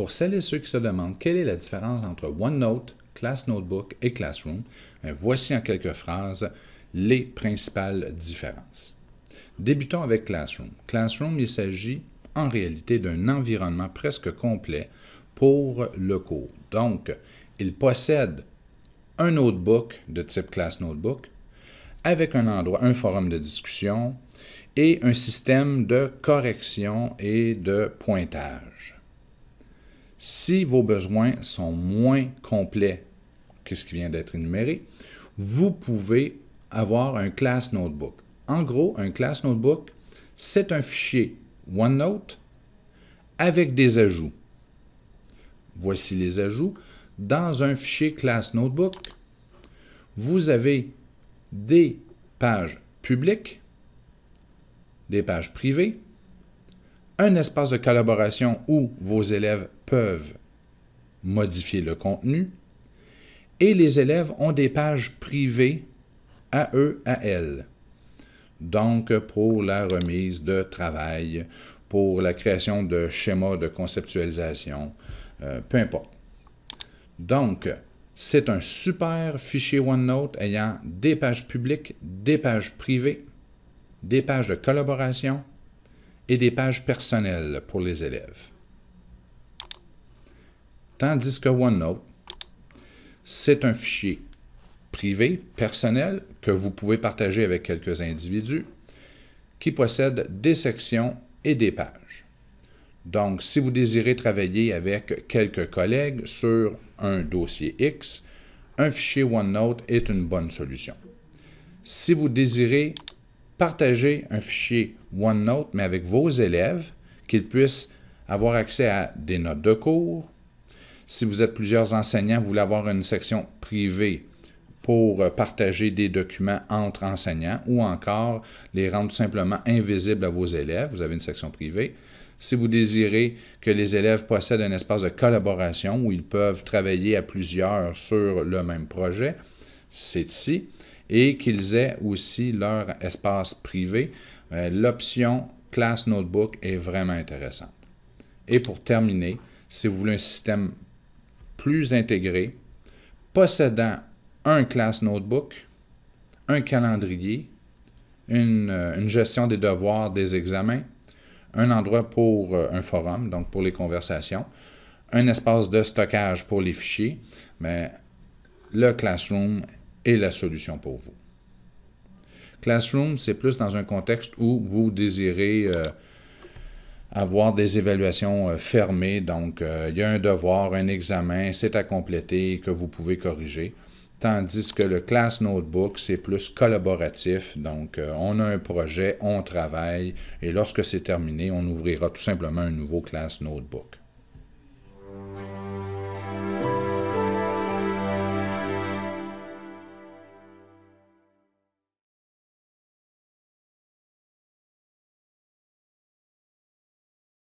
Pour celles et ceux qui se demandent quelle est la différence entre OneNote, Class Notebook et Classroom, voici en quelques phrases les principales différences. Débutons avec Classroom. Classroom, il s'agit en réalité d'un environnement presque complet pour le cours. Donc, il possède un notebook de type Class Notebook avec un endroit, un forum de discussion et un système de correction et de pointage. Si vos besoins sont moins complets que ce qui vient d'être énuméré, vous pouvez avoir un Class Notebook. En gros, un Class Notebook, c'est un fichier OneNote avec des ajouts. Voici les ajouts. Dans un fichier Class Notebook, vous avez des pages publiques, des pages privées, un espace de collaboration où vos élèves peuvent modifier le contenu, et les élèves ont des pages privées à eux, à elles. Donc, pour la remise de travail, pour la création de schémas de conceptualisation, peu importe. Donc, c'est un super fichier OneNote ayant des pages publiques, des pages privées, des pages de collaboration et des pages personnelles pour les élèves. Tandis que OneNote, c'est un fichier privé, personnel, que vous pouvez partager avec quelques individus, qui possède des sections et des pages. Donc, si vous désirez travailler avec quelques collègues sur un dossier X, un fichier OneNote est une bonne solution. Si vous désirez partager un fichier OneNote, mais avec vos élèves, qu'ils puissent avoir accès à des notes de cours, si vous êtes plusieurs enseignants, vous voulez avoir une section privée pour partager des documents entre enseignants ou encore les rendre tout simplement invisibles à vos élèves, vous avez une section privée. Si vous désirez que les élèves possèdent un espace de collaboration où ils peuvent travailler à plusieurs sur le même projet, c'est ici. Et qu'ils aient aussi leur espace privé, l'option Class Notebook est vraiment intéressante. Et pour terminer, si vous voulez un système plus intégré, possédant un Class Notebook, un calendrier, une gestion des devoirs, des examens, un endroit pour un forum, donc pour les conversations, un espace de stockage pour les fichiers, mais le Classroom est la solution pour vous. Classroom, c'est plus dans un contexte où vous désirez avoir des évaluations fermées, donc il y a un devoir, un examen, c'est à compléter que vous pouvez corriger. Tandis que le Class Notebook, c'est plus collaboratif, donc on a un projet, on travaille, et lorsque c'est terminé, on ouvrira tout simplement un nouveau Class Notebook.